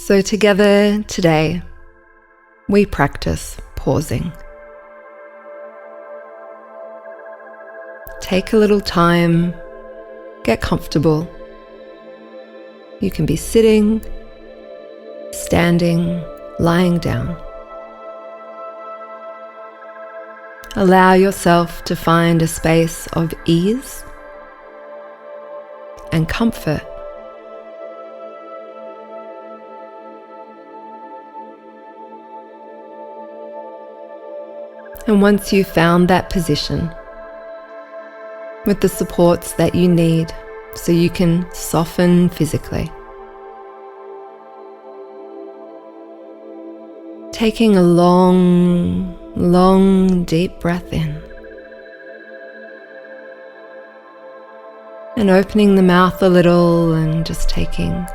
So together today, we practice pausing. Take a little time, get comfortable. You can be sitting, standing, lying down. Allow yourself to find a space of ease and comfort. And once you've found that position, with the supports that you need so you can soften physically, taking a long, deep breath in and opening the mouth a little and just taking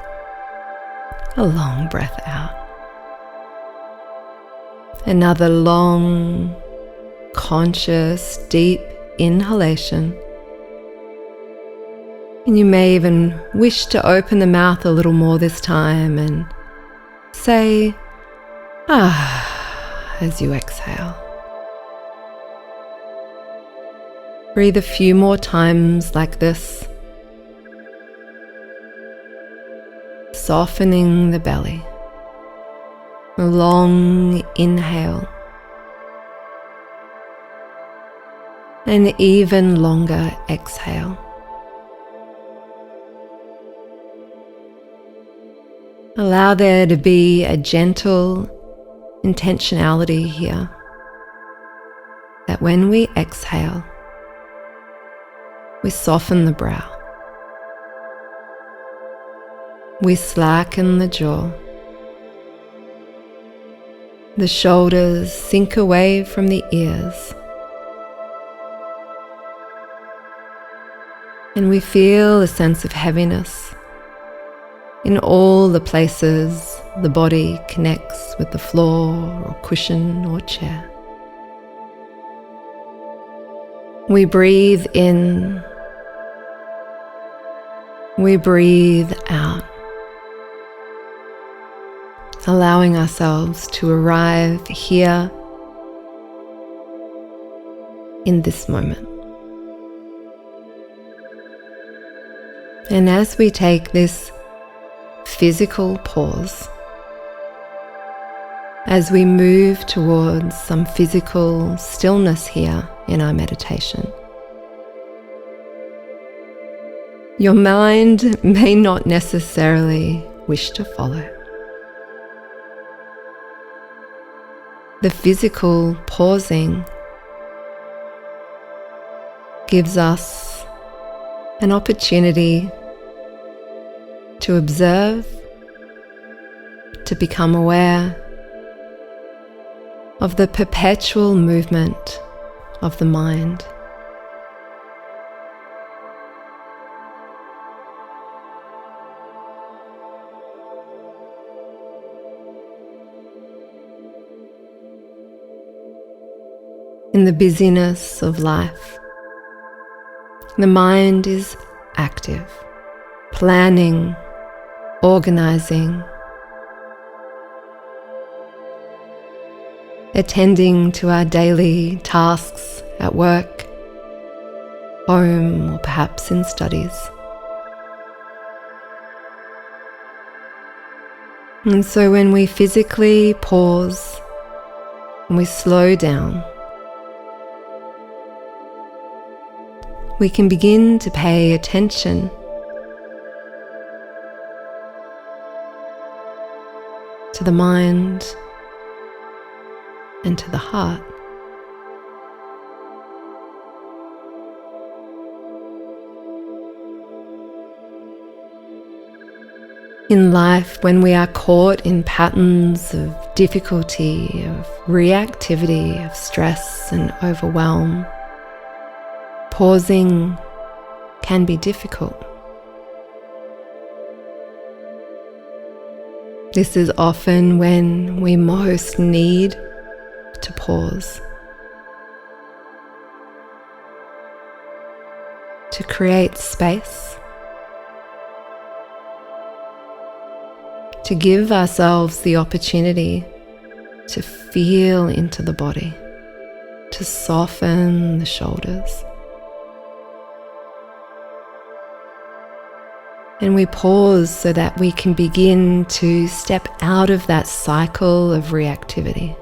a long breath out. Another long, conscious, deep inhalation. And you may even wish to open the mouth a little more this time and say, as you exhale. Breathe a few more times like this, softening the belly. A long inhale. An even longer exhale. Allow there to be a gentle intentionality here, that when we exhale, we soften the brow, we slacken the jaw, the shoulders sink away from the ears, and we feel a sense of heaviness in all the places the body connects with the floor or cushion or chair. We breathe in, we breathe out, allowing ourselves to arrive here in this moment. And as we take this physical pause, as we move towards some physical stillness here in our meditation, your mind may not necessarily wish to follow. The physical pausing gives us an opportunity to observe, to become aware of the perpetual movement of the mind. In the busyness of life, the mind is active, planning, organizing, attending to our daily tasks at work, home, or perhaps in studies. And so when we physically pause and we slow down, we can begin to pay attention to the mind and to the heart. In life, when we are caught in patterns of difficulty, of reactivity, of stress and overwhelm, pausing can be difficult. This is often when we most need to pause, to create space, to give ourselves the opportunity to feel into the body, to soften the shoulders. And we pause so that we can begin to step out of that cycle of reactivity.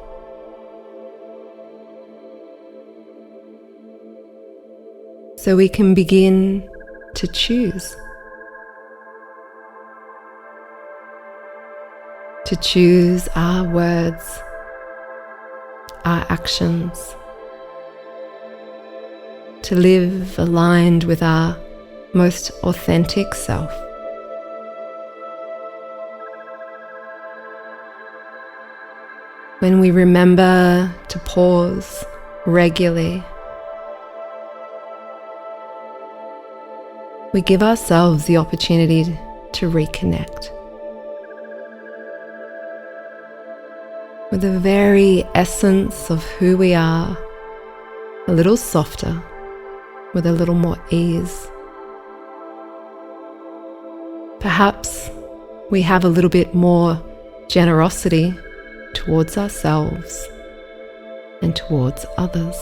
So we can begin to choose. To choose our words, our actions, to live aligned with our most authentic self. When we remember to pause regularly, we give ourselves the opportunity to reconnect with the very essence of who we are, a little softer, with a little more ease. Perhaps we have a little bit more generosity towards ourselves and towards others.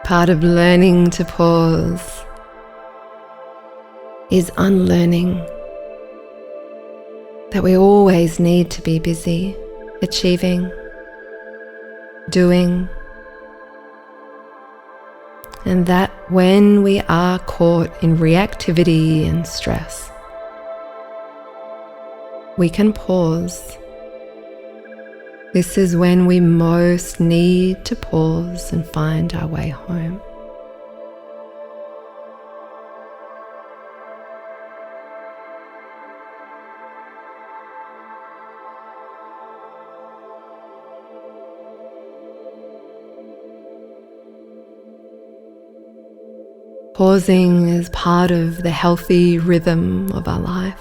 Part of learning to pause is unlearning that we always need to be busy, achieving, doing, and that when we are caught in reactivity and stress, we can pause. This is when we most need to pause and find our way home. Pausing is part of the healthy rhythm of our life.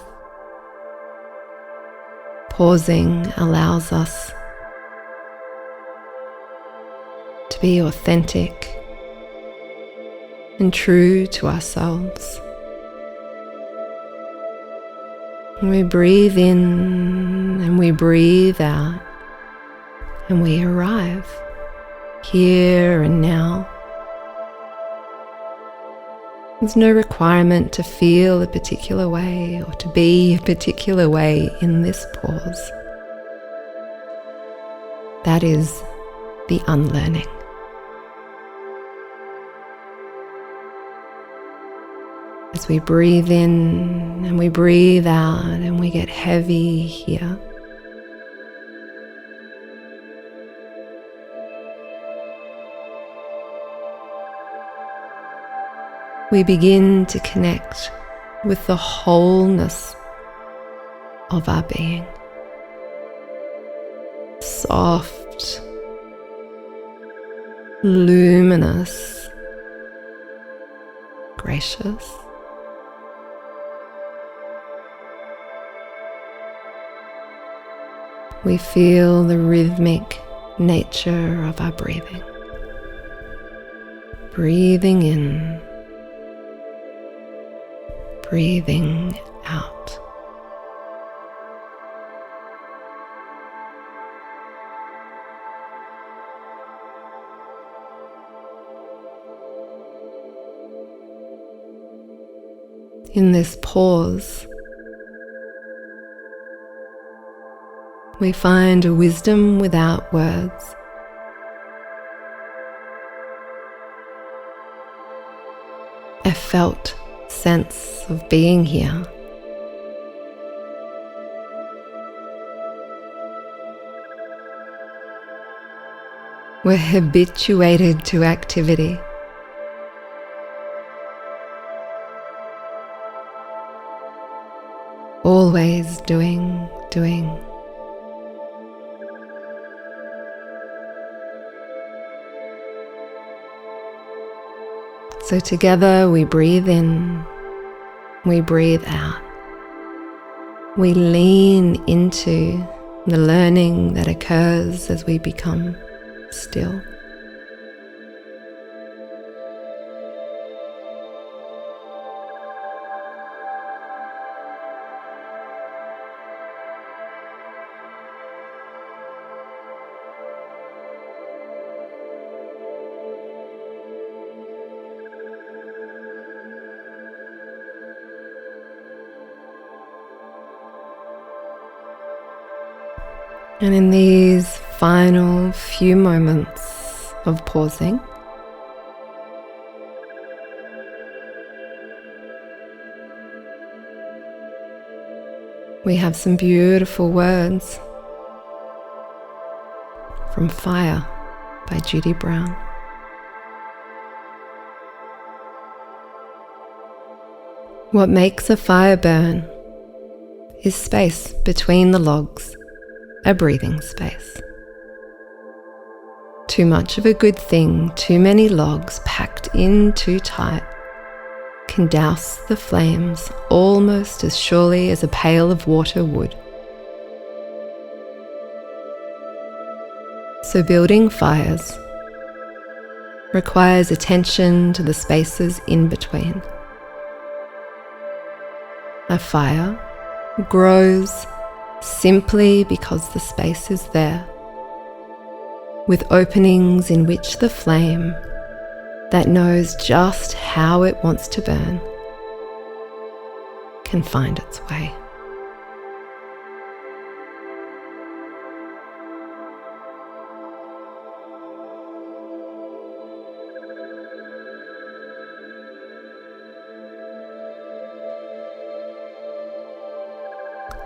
Pausing allows us to be authentic and true to ourselves. We breathe in and we breathe out, and we arrive here and now. There's no requirement to feel a particular way or to be a particular way in this pause. That is the unlearning. As we breathe in and we breathe out and we get heavy here, we begin to connect with the wholeness of our being. Soft, luminous, gracious. We feel the rhythmic nature of our breathing. Breathing in, breathing out. In this pause, we find a wisdom without words. A felt sense of being here. We're habituated to activity. Always doing. So together we breathe in, we breathe out. We lean into the learning that occurs as we become still. And in these final few moments of pausing, we have some beautiful words from Fire by Judy Brown. What makes a fire burn is space between the logs, a breathing space. Too much of a good thing, too many logs packed in too tight, can douse the flames almost as surely as a pail of water would. So building fires requires attention to the spaces in between. A fire grows simply because the space is there, with openings in which the flame that knows just how it wants to burn can find its way.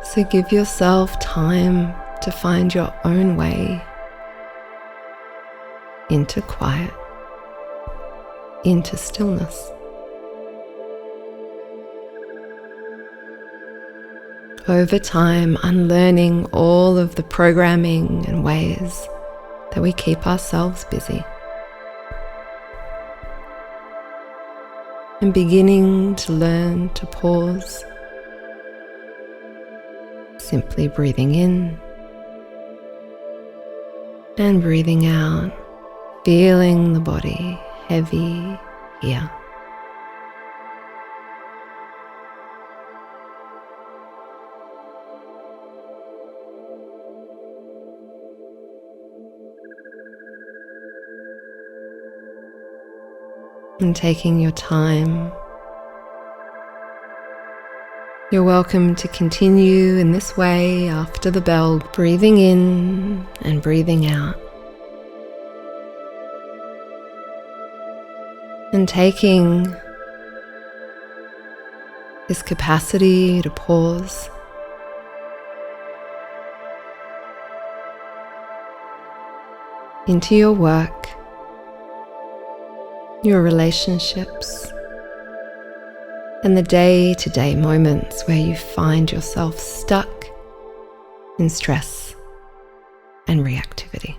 So give yourself time to find your own way into quiet, into stillness. Over time, unlearning all of the programming and ways that we keep ourselves busy. And beginning to learn to pause. Simply breathing in and breathing out, feeling the body heavy here. And taking your time, you're welcome to continue in this way after the bell, breathing in and breathing out. And taking this capacity to pause into your work, your relationships, and the day-to-day moments where you find yourself stuck in stress and reactivity.